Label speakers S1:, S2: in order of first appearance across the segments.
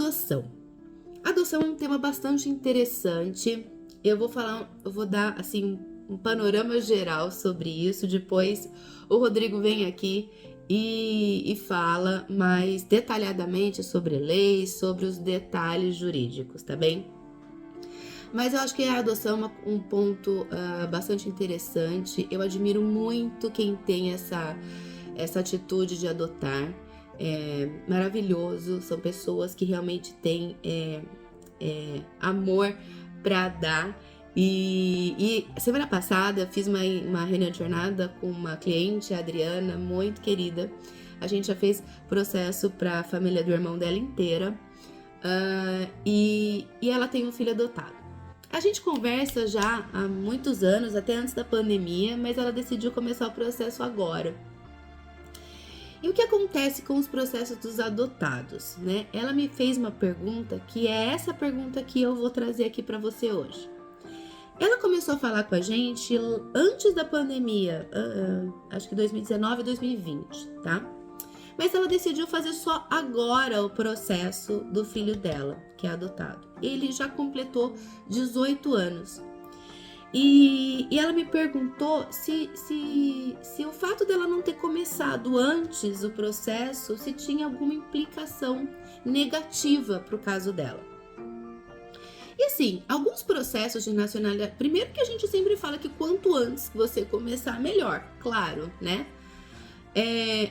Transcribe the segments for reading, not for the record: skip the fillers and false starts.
S1: Adoção. Adoção é um tema bastante interessante. Eu vou dar assim um panorama geral sobre isso. Depois o Rodrigo vem aqui e fala mais detalhadamente sobre leis, sobre os detalhes jurídicos, tá bem? Mas eu acho que a adoção é um ponto bastante interessante. Eu admiro muito quem tem essa atitude de adotar. É maravilhoso, são pessoas que realmente têm amor para dar. E semana passada eu fiz uma reunião de jornada com uma cliente, a Adriana, muito querida. A gente já fez processo para a família do irmão dela inteira, e ela tem um filho adotado. A gente conversa já há muitos anos, até antes da pandemia, mas ela decidiu começar o processo agora. E o que acontece com os processos dos adotados, né? Ela me fez uma pergunta que é essa pergunta que eu vou trazer aqui para você hoje. Ela começou a falar com a gente antes da pandemia, acho que 2019 e 2020, tá? Mas ela decidiu fazer só agora o processo do filho dela, que é adotado. Ele já completou 18 anos. E ela me perguntou se o fato dela não ter começado antes o processo, se tinha alguma implicação negativa para o caso dela. E assim, alguns processos de nacionalidade... Primeiro que a gente sempre fala que quanto antes você começar, melhor, claro, né?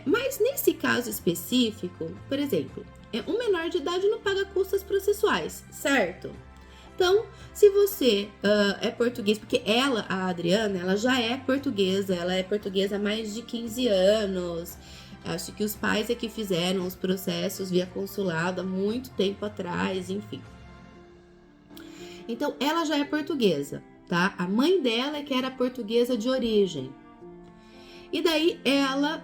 S1: Mas nesse caso específico, por exemplo, um menor de idade não paga custas processuais, certo? Então, se você é português, porque ela, a Adriana, ela já é portuguesa, ela é portuguesa há mais de 15 anos. Acho que os pais é que fizeram os processos via consulado há muito tempo atrás, enfim. Então, ela já é portuguesa, tá? A mãe dela é que era portuguesa de origem. E daí, ela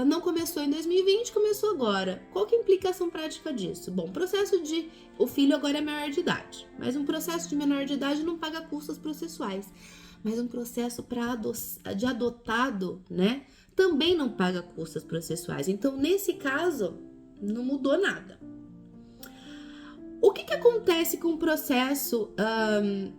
S1: não começou em 2020, começou agora. Qual que é a implicação prática disso? Bom, o filho agora é menor de idade, mas um processo de menor de idade não paga custas processuais. Mas um processo de adotado, né, também não paga custas processuais. Então, nesse caso, não mudou nada. O que acontece com o processo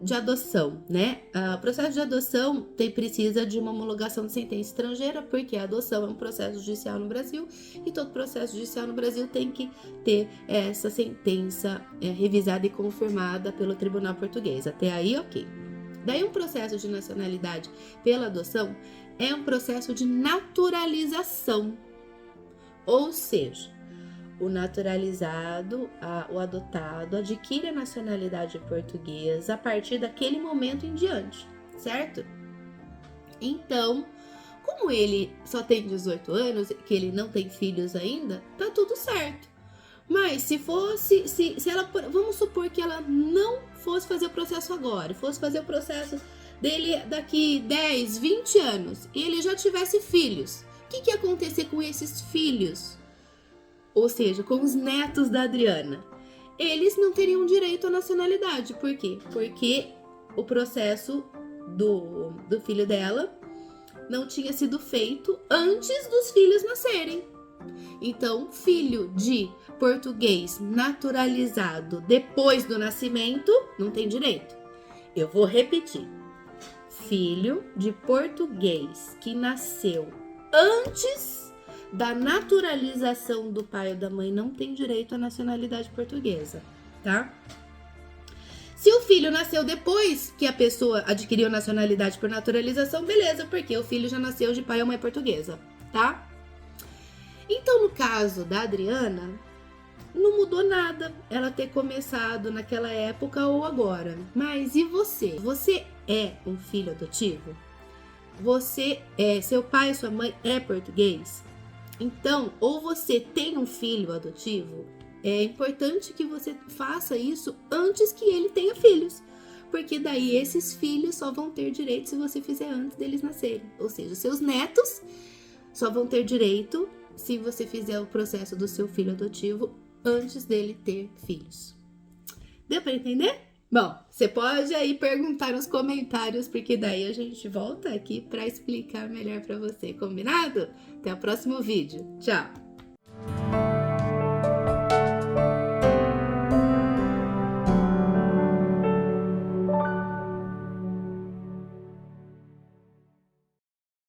S1: de adoção, né? O processo de adoção precisa de uma homologação de sentença estrangeira, porque a adoção é um processo judicial no Brasil e todo processo judicial no Brasil tem que ter essa sentença revisada e confirmada pelo tribunal português. Até aí, ok. Daí, um processo de nacionalidade pela adoção é um processo de naturalização, ou seja, o naturalizado, o adotado, adquire a nacionalidade portuguesa a partir daquele momento em diante, certo? Então, como ele só tem 18 anos, que ele não tem filhos ainda, tá tudo certo. Mas se ela, vamos supor que ela não fosse fazer o processo agora, fosse fazer o processo dele daqui 10, 20 anos, e ele já tivesse filhos, o que ia acontecer com esses filhos? Ou seja, com os netos da Adriana, eles não teriam direito à nacionalidade. Por quê? Porque o processo do filho dela não tinha sido feito antes dos filhos nascerem. Então, filho de português naturalizado depois do nascimento não tem direito. Eu vou repetir. Filho de português que nasceu antes da naturalização do pai ou da mãe não tem direito à nacionalidade portuguesa, tá? Se o filho nasceu depois que a pessoa adquiriu a nacionalidade por naturalização, beleza, porque o filho já nasceu de pai ou mãe portuguesa, tá? Então, no caso da Adriana, não mudou nada ela ter começado naquela época ou agora. Mas e você? Você é um filho adotivo? Seu pai e sua mãe é português? Então, ou você tem um filho adotivo, é importante que você faça isso antes que ele tenha filhos. Porque daí esses filhos só vão ter direito se você fizer antes deles nascerem. Ou seja, seus netos só vão ter direito se você fizer o processo do seu filho adotivo antes dele ter filhos. Deu para entender? Bom, você pode aí perguntar nos comentários, porque daí a gente volta aqui para explicar melhor para você, combinado? Até o próximo vídeo. Tchau!